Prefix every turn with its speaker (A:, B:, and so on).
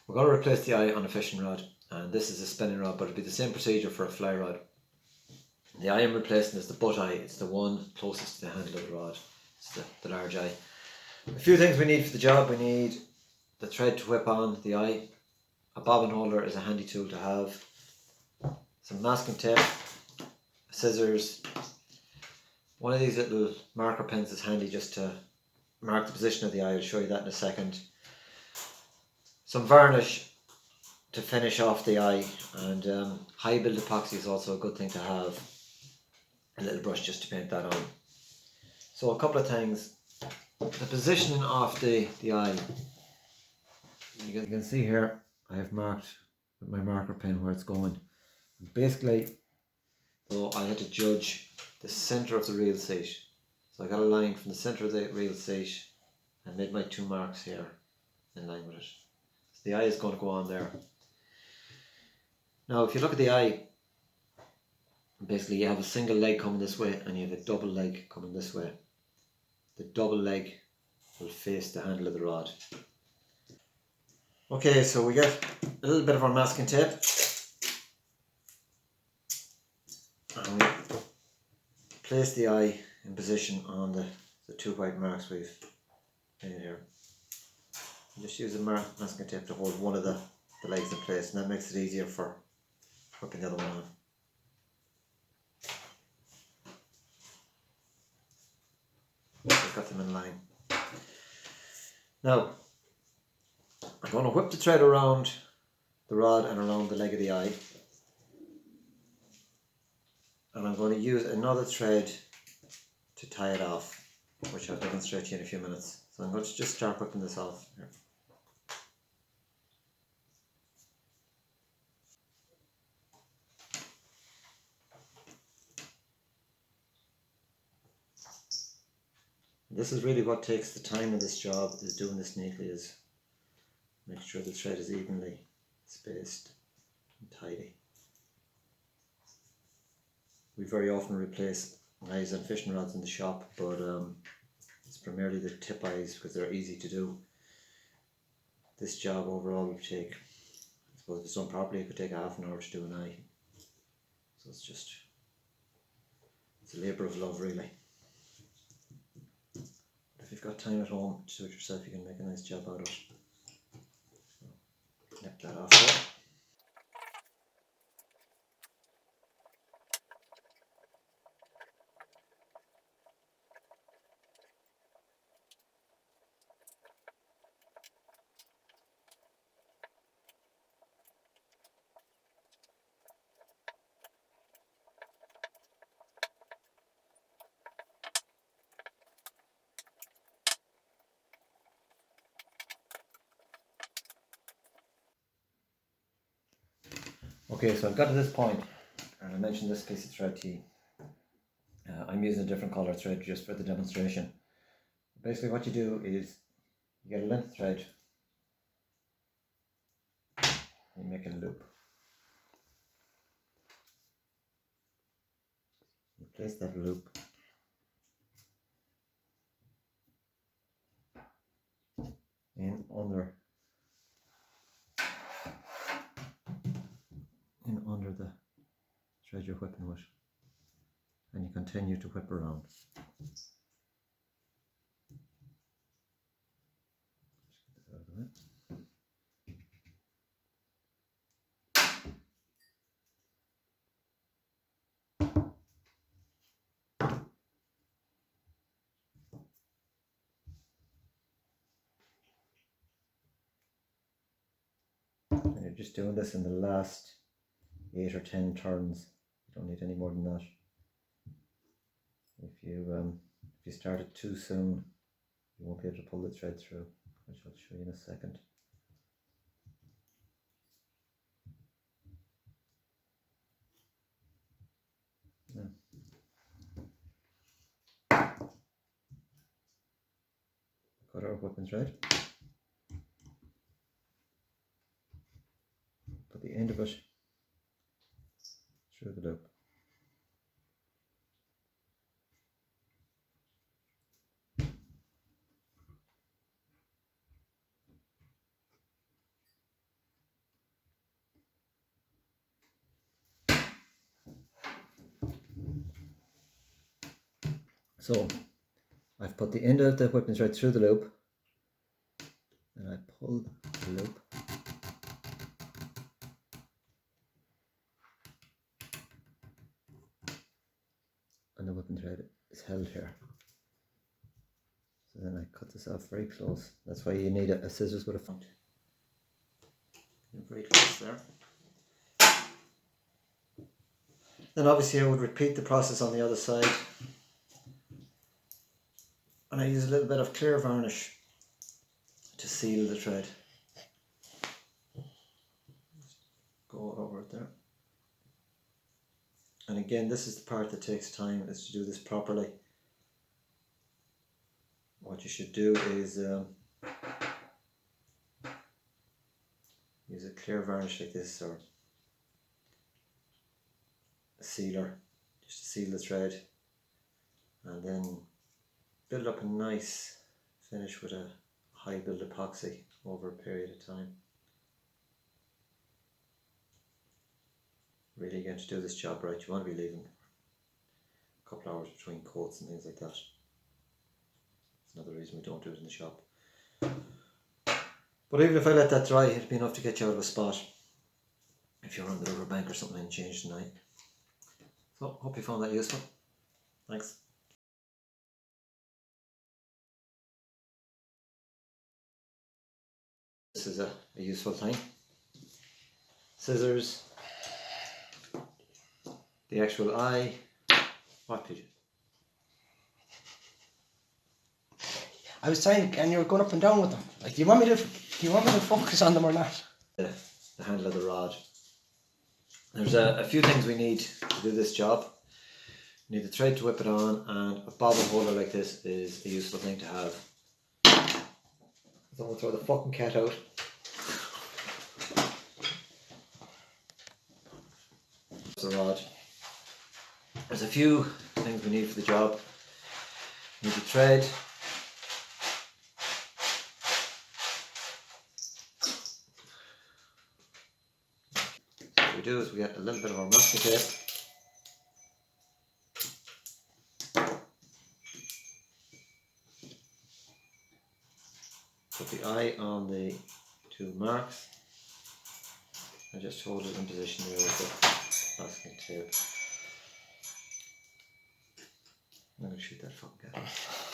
A: We're going to replace the eye on a fishing rod, and this is a spinning rod, but it'll be the same procedure for a fly rod. The eye I'm replacing is the butt eye. It's the one closest to the handle of the rod. It's the large eye. A few things we need for the job. We need the thread to whip on the eye. A bobbin holder is a handy tool to have. Some masking tape, scissors. One of these little marker pens is handy just to mark the position of the eye. I'll show you that in a second. Some varnish to finish off the eye, and high build epoxy is also a good thing to have. A little brush just to paint that on. So a couple of things. The positioning of the eye. You can see here I have marked with my marker pen where it's going. Basically, so I had to judge the centre of the reel seat. So I got a line from the centre of the reel seat and made my 2 marks here in line with it. So the eye is going to go on there. Now if you look at the eye, basically you have a single leg coming this way and you have a double leg coming this way. The double leg will face the handle of the rod. Okay, so we get a little bit of our masking tape and we place the eye in position on the 2 white marks we've made here. Just use the masking tape to hold one of the legs in place, and that makes it easier for whipping the other one on. I've got them in line. Now, I'm going to whip the thread around the rod and around the leg of the eye. And I'm going to use another thread to tie it off, which I'll demonstrate to you in a few minutes. So I'm going to just start whipping this off here. This is really what takes the time in this job, is doing this neatly, is make sure the thread is evenly spaced and tidy. We very often replace eyes and fishing rods in the shop, but it's primarily the tip eyes because they're easy to do. This job overall will take, I suppose if it's done properly, it could take half an hour to do an eye. So it's a labour of love really. If you've got time at home to do it yourself, you can make a nice job out of it. So, nip that off there. Okay, so I've got to this point, and I mentioned this piece of thread to you. I'm using a different colour thread just for the demonstration. Basically what you do is you get a length thread and you make a loop. You place that loop in under the thread you're whipping with, and you continue to whip around. Just get that out of the way. And you're just doing this in the last 8 or 10 turns. You don't need any more than that. If you start it too soon, you won't be able to pull the thread through, which I'll show you in a second. Now, cut our whipping thread. Put the end of it through the loop. So I've put the end of the whipping thread through the loop, and I pull the loop, and the whipping thread is held here. So then I cut this off very close. That's why you need a scissors with a point. Very close there. Then obviously I would repeat the process on the other side, and I use a little bit of clear varnish to seal the thread. Go over it there. And again, this is the part that takes time, is to do this properly. What you should do is use a clear varnish like this, or a sealer, just to seal the thread, and then build up a nice finish with a high build epoxy over a period of time. Really, again, to do this job right, you want to be leaving a couple hours between coats and things like that. That's another reason we don't do it in the shop. But even if I let that dry, it'd be enough to get you out of a spot if you're on the riverbank or something and change tonight. So, hope you found that useful. Thanks. This is a useful thing. Scissors, the actual eye. What did you?
B: I was trying, and you were going up and down with them. Like, do you want me to focus on them or not?
A: The handle of the rod. There's a few things we need to do this job. You need the thread to whip it on, and a bobbin holder like this is a useful thing to have. Don't throw the fucking cat out. The rod. There's a few things we need for the job. You need the thread. So what we do is we get a little bit of our masking tape. Put the eye on the two marks and just hold it in position there with the masking tape. I'm going to shoot that fucking cat.